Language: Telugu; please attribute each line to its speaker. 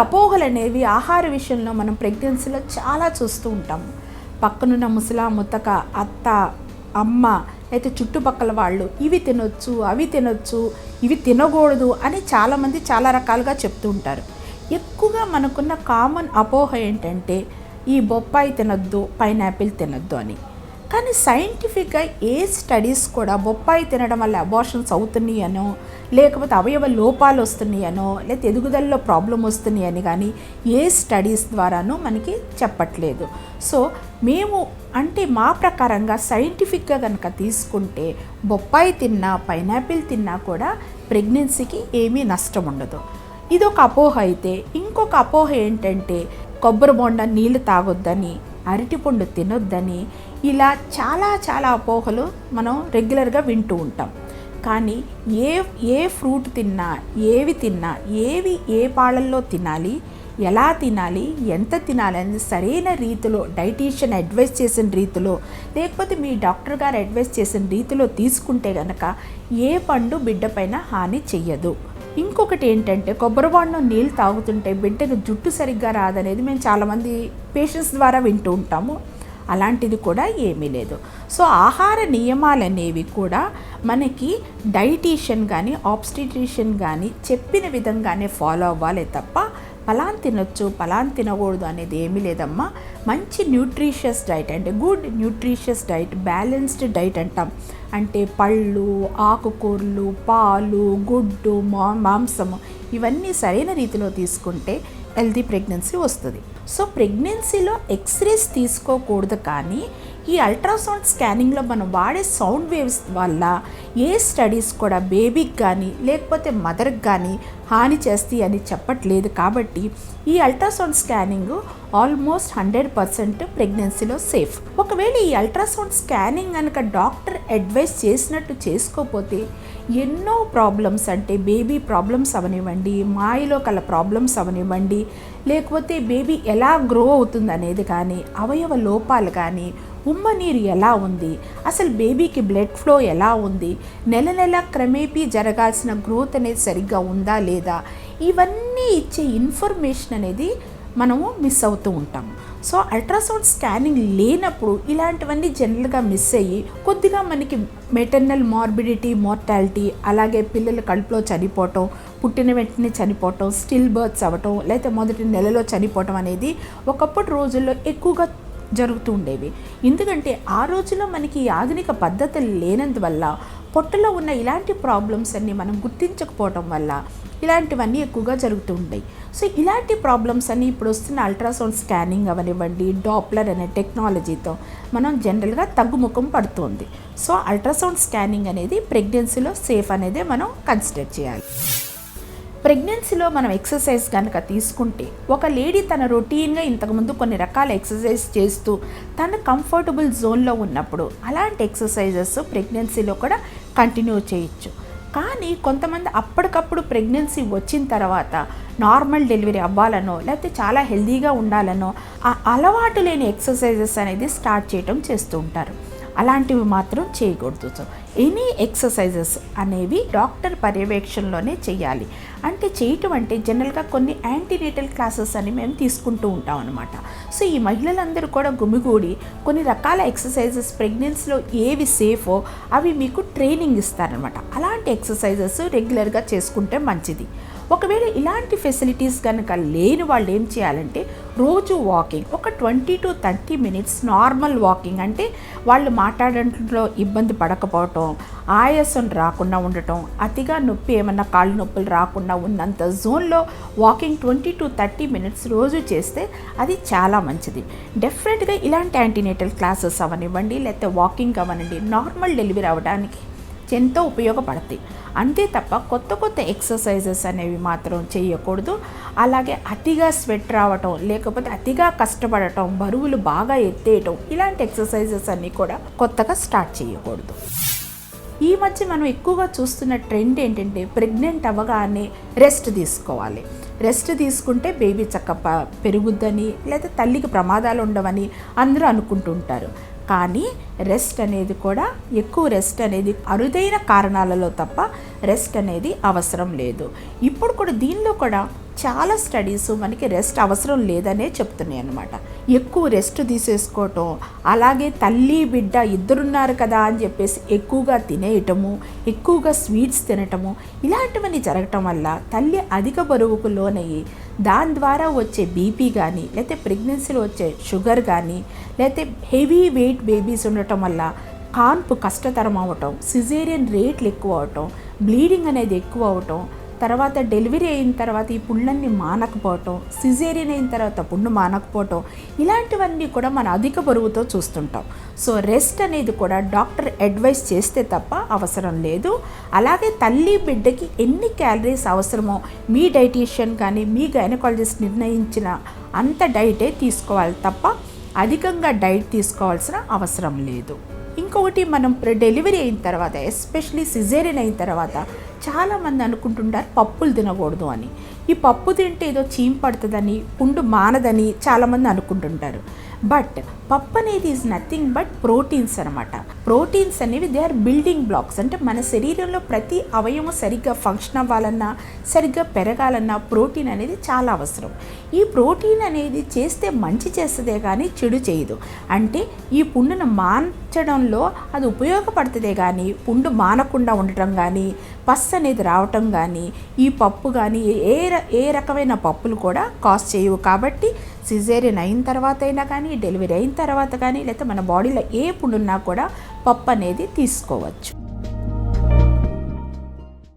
Speaker 1: అపోహలు అనేవి ఆహార విషయంలో మనం ప్రెగ్నెన్సీలో చాలా చూస్తూ ఉంటాము. పక్కనున్న ముసలా ముత్తక, అత్త, అమ్మ, అయితే చుట్టుపక్కల వాళ్ళు ఇవి తినొచ్చు, అవి తినొచ్చు, ఇవి తినకూడదు అని చాలామంది చాలా రకాలుగా చెప్తూ ఉంటారు. ఎక్కువగా మనకున్న కామన్ అపోహ ఏంటంటే ఈ బొప్పాయి తినొద్దు, పైనాపిల్ తినొద్దు అని. కానీ సైంటిఫిక్గా ఏ స్టడీస్ కూడా బొప్పాయి తినడం వల్ల అబార్షన్స్ అవుతున్నాయనో, లేకపోతే అవయవ లోపాలు వస్తున్నాయనో, లేకపోతే ఎదుగుదలలో ప్రాబ్లం వస్తున్నాయని కానీ ఏ స్టడీస్ ద్వారానూ మనకి చెప్పట్లేదు. సో మేము మా ప్రకారంగా సైంటిఫిక్గా కనుక తీసుకుంటే బొప్పాయి తిన్నా, పైనాపిల్ తిన్నా కూడా ప్రెగ్నెన్సీకి ఏమీ నష్టం ఉండదు. ఇదొక అపోహ. అయితే ఇంకొక అపోహ ఏంటంటే కొబ్బరి బొండ నీళ్ళు తాగొద్దని, అరటిపండు తినొద్దని, ఇలా చాలా చాలా అపోహలు మనం రెగ్యులర్గా వింటూ ఉంటాం. కానీ ఏ ఫ్రూట్ తిన్నా, ఏవి తిన్నా, ఏ పాలల్లో తినాలి, ఎలా తినాలి, ఎంత తినాలి అనేది సరైన రీతిలో డైటీషియన్ అడ్వైస్ చేసిన రీతిలో, లేకపోతే మీ డాక్టర్ గారు అడ్వైస్ చేసిన రీతిలో తీసుకుంటే కనుక ఏ పండు బిడ్డ పైన హాని చెయ్యదు. ఇంకొకటి ఏంటంటే కొబ్బరి బొండం నీళ్ళు తాగుతుంటే బిడ్డకు జుట్టు సరిగ్గా రాదనేది మేము చాలామంది పేషెంట్స్ ద్వారా వింటూ ఉంటాము. అలాంటిది కూడా ఏమీ లేదు. సో ఆహార నియమాలు అనేవి కూడా మనకి డైటీషియన్ కానీ ఆబ్స్టిట్రిషియన్ కానీ చెప్పిన విధంగానే ఫాలో అవ్వాలి తప్ప పలాన్ తినొచ్చు, పలాన్ తినకూడదు అనేది ఏమీ లేదమ్మా. మంచి న్యూట్రిషియస్ డైట్ అంటే good nutritious diet, balanced diet అంటాం. అంటే పళ్ళు, ఆకుకూరలు, పాలు, గుడ్డు, మాంసము ఇవన్నీ సరైన రీతిలో తీసుకుంటే హెల్తీ ప్రెగ్నెన్సీ వస్తుంది. సో ప్రెగ్నెన్సీలో ఎక్స్రేస్ తీసుకోకూడదు. కానీ ఈ అల్ట్రాసౌండ్ స్కానింగ్లో మనం వాడే సౌండ్ వేవ్స్ వల్ల ఏ స్టడీస్ కూడా బేబీకి కానీ లేకపోతే మదర్కి కానీ హాని చేస్తాయి అని చెప్పట్లేదు. కాబట్టి ఈ అల్ట్రాసౌండ్ స్కానింగ్ ఆల్మోస్ట్ 100% ప్రెగ్నెన్సీలో సేఫ్. ఒకవేళ ఈ అల్ట్రాసౌండ్ స్కానింగ్ కనుక డాక్టర్ అడ్వైస్ చేసినట్టు చేసుకోకపోతే ఎన్నో ప్రాబ్లమ్స్, అంటే బేబీ ప్రాబ్లమ్స్ అవనివ్వండి, మాయలో కల ప్రాబ్లమ్స్ అవనివ్వండి, లేకపోతే బేబీ ఎలా గ్రో అవుతుంది అనేది కానీ, అవయవ లోపాలు కానీ, ఉమ్మ నీరు ఎలా ఉంది, అసలు బేబీకి బ్లడ్ ఫ్లో ఎలా ఉంది, నెల నెల క్రమేపీ జరగాల్సిన గ్రోత్ అనేది సరిగ్గా ఉందా లేదా, ఇవన్నీ ఇచ్చే ఇన్ఫర్మేషన్ అనేది మనము మిస్ అవుతూ ఉంటాము. సో అల్ట్రాసౌండ్ స్కానింగ్ లేనప్పుడు ఇలాంటివన్నీ జనరల్గా మిస్ అయ్యి కొద్దిగా మనకి మెటర్నల్ మార్బిడిటీ, మోర్టాలిటీ, అలాగే పిల్లల కడుపులో చనిపోవటం, పుట్టిన వెంటనే చనిపోవటం, స్టిల్ బర్త్స్ అవ్వటం, లేకపోతే మొదటి నెలలో చనిపోవటం అనేది ఒకప్పటి రోజుల్లో ఎక్కువగా జరుగుతూ ఉండేవి. ఎందుకంటే ఆ రోజుల్లో మనకి ఆధునిక పద్ధతులు లేనందువల్ల పొట్టలో ఉన్న ఇలాంటి ప్రాబ్లమ్స్ అన్నీ మనం గుర్తించకపోవటం వల్ల ఇలాంటివన్నీ ఎక్కువగా జరుగుతూ ఉంటాయి. సో ఇలాంటి ప్రాబ్లమ్స్ అన్నీ ఇప్పుడు వస్తున్న అల్ట్రాసౌండ్ స్కానింగ్ అవనివ్వండి, డాప్లర్ అనే టెక్నాలజీతో మనం జనరల్గా తగ్గుముఖం పడుతుంది. సో అల్ట్రాసౌండ్ స్కానింగ్ అనేది ప్రెగ్నెన్సీలో సేఫ్ అనేది మనం కన్సిడర్ చేయాలి. ప్రెగ్నెన్సీలో మనం ఎక్సర్సైజ్ కనుక తీసుకుంటే ఒక లేడీ తన రొటీన్గా ఇంతకుముందు కొన్ని రకాల ఎక్సర్సైజ్ చేస్తూ తన కంఫర్టబుల్ జోన్లో ఉన్నప్పుడు అలాంటి ఎక్సర్సైజెస్ ప్రెగ్నెన్సీలో కూడా కంటిన్యూ చేయొచ్చు. కానీ కొంతమంది అప్పటికప్పుడు ప్రెగ్నెన్సీ వచ్చిన తర్వాత నార్మల్ డెలివరీ అవ్వాలనో లేకపోతే చాలా హెల్తీగా ఉండాలనో ఆ అలవాటు లేని ఎక్సర్సైజెస్ అనేది స్టార్ట్ చేయటం చేస్తూ ఉంటారు. అలాంటివి మాత్రం చేయకూడదు. సో ఎనీ ఎక్సర్సైజెస్ అనేవి డాక్టర్ పర్యవేక్షణలోనే చేయాలి. అంటే చేయటం అంటే జనరల్గా కొన్ని యాంటీనేటల్ క్లాసెస్ అని మేము తీసుకుంటూ ఉంటాం అనమాట. సో ఈ మహిళలందరూ కూడా గుమిగూడి కొన్ని రకాల ఎక్సర్సైజెస్ ప్రెగ్నెన్సీలో ఏవి సేఫో అవి మీకు ట్రైనింగ్ ఇస్తారనమాట. అలాంటి ఎక్సర్సైజెస్ రెగ్యులర్గా చేసుకుంటే మంచిది. ఒకవేళ ఇలాంటి ఫెసిలిటీస్ కనుక లేని వాళ్ళు ఏం చేయాలంటే రోజు వాకింగ్ ఒక 20 to 30 minutes నార్మల్ వాకింగ్, అంటే వాళ్ళు మాట్లాడటంలో ఇబ్బంది పడకపోవటం, ఆయాసం రాకుండా ఉండటం, అతిగా నొప్పి ఏమన్నా కాళ్ళు నొప్పులు రాకుండా ఉన్నంత జోన్లో వాకింగ్ 20 to 30 minutes రోజు చేస్తే అది చాలా మంచిది. డెఫినెట్గా ఇలాంటి యాంటీనేటల్ క్లాసెస్ అవనివ్వండి లేకపోతే వాకింగ్ అవనండి నార్మల్ డెలివరీ అవ్వడానికి ఎంతో ఉపయోగపడతాయి. అంతే తప్ప కొత్త కొత్త ఎక్సర్సైజెస్ అనేవి మాత్రం చేయకూడదు. అలాగే అతిగా స్వెట్ రావటం, లేకపోతే అతిగా కష్టపడటం, బరువులు బాగా ఎత్తేయటం, ఇలాంటి ఎక్సర్సైజెస్ అన్నీ కూడా కొత్తగా స్టార్ట్ చేయకూడదు. ఈ మధ్య మనం ఎక్కువగా చూస్తున్న ట్రెండ్ ఏంటంటే ప్రెగ్నెంట్ అవ్వగానే రెస్ట్ తీసుకోవాలి, రెస్ట్ తీసుకుంటే బేబీ చక్కగా పెరుగుద్దని లేదా తల్లికి ప్రమాదాలు ఉండవని అందరూ అనుకుంటుంటారు. కానీ రెస్ట్ అనేది కూడా ఎక్కువ రెస్ట్ అనేది అరుదైన కారణాలలో తప్ప రెస్ట్ అనేది అవసరం లేదు. ఇప్పుడు కూడా దీనిలో కూడా చాలా స్టడీస్ మనకి రెస్ట్ అవసరం లేదనే చెప్తున్నాయి అన్నమాట. ఎక్కువ రెస్ట్ తీసేసుకోవటం, అలాగే తల్లి బిడ్డ ఇద్దరున్నారు కదా అని చెప్పేసి ఎక్కువగా తినేయటము, ఎక్కువగా స్వీట్స్ తినటము, ఇలాంటివన్నీ జరగటం వల్ల తల్లి అధిక బరువుకు లోనయ్యి దాని ద్వారా వచ్చే బీపీ కానీ, లేకపోతే ప్రెగ్నెన్సీలో వచ్చే షుగర్ కానీ, లేకపోతే హెవీ వెయిట్ బేబీస్ ఉండటం వల్ల కాన్పు కష్టతరం అవ్వటం, సిజేరియన్ రేట్లు ఎక్కువ అవటం, బ్లీడింగ్ అనేది ఎక్కువ అవటం, తర్వాత డెలివరీ అయిన తర్వాత ఈ పుళ్ళన్నీ మానకపోవటం, సిజేరియన్ అయిన తర్వాత పుండు మానకపోవటం, ఇలాంటివన్నీ కూడా మన అధిక బరువుతో చూస్తుంటాం. సో రెస్ట్ అనేది కూడా డాక్టర్ అడ్వైస్ చేస్తే తప్ప అవసరం లేదు. అలాగే తల్లి బిడ్డకి ఎన్ని క్యాలరీస్ అవసరమో మీ డైటీషియన్ కానీ మీ గైనకాలజిస్ట్ నిర్ణయించిన అంత డైటే తీసుకోవాలి తప్ప అధికంగా డైట్ తీసుకోవాల్సిన అవసరం లేదు. ఇంకొకటి, మనం డెలివరీ అయిన తర్వాత ఎస్పెషలీ సిజేరియన్ అయిన తర్వాత చాలామంది అనుకుంటుంటారు పప్పులు తినకూడదు అని. ఈ పప్పు తింటే ఏదో చీమ్ పడుతుందని, పుండు మానదని చాలామంది అనుకుంటుంటారు. బట్ పప్పు అనేది ఈజ్ నథింగ్ బట్ ప్రోటీన్స్ అనమాట. ప్రోటీన్స్ అనేవి దే ఆర్ బిల్డింగ్ బ్లాక్స్. అంటే మన శరీరంలో ప్రతి అవయవం సరిగ్గా ఫంక్షన్ అవ్వాలన్నా, సరిగ్గా పెరగాలన్నా ప్రోటీన్ అనేది చాలా అవసరం. ఈ ప్రోటీన్ అనేది చేస్తే మంచి చేస్తుందే కానీ చెడు చేయదు. అంటే ఈ పుండును మాన్చడంలో అది ఉపయోగపడుతుందే కానీ పుండు మానకుండా ఉండటం కానీ, పస్ అనేది రావటం కానీ, ఈ పప్పు కానీ ఏ రకమైన పప్పులు కూడా కాజ్ చేయవు. కాబట్టి సిజేరియన్ అయిన తర్వాత అయినా కానీ, డెలివరీ అయిన తర్వాత కానీ, లేకపోతే మన బాడీలో ఏ పుండున్నా కూడా పప్పు అనేది తీసుకోవచ్చు.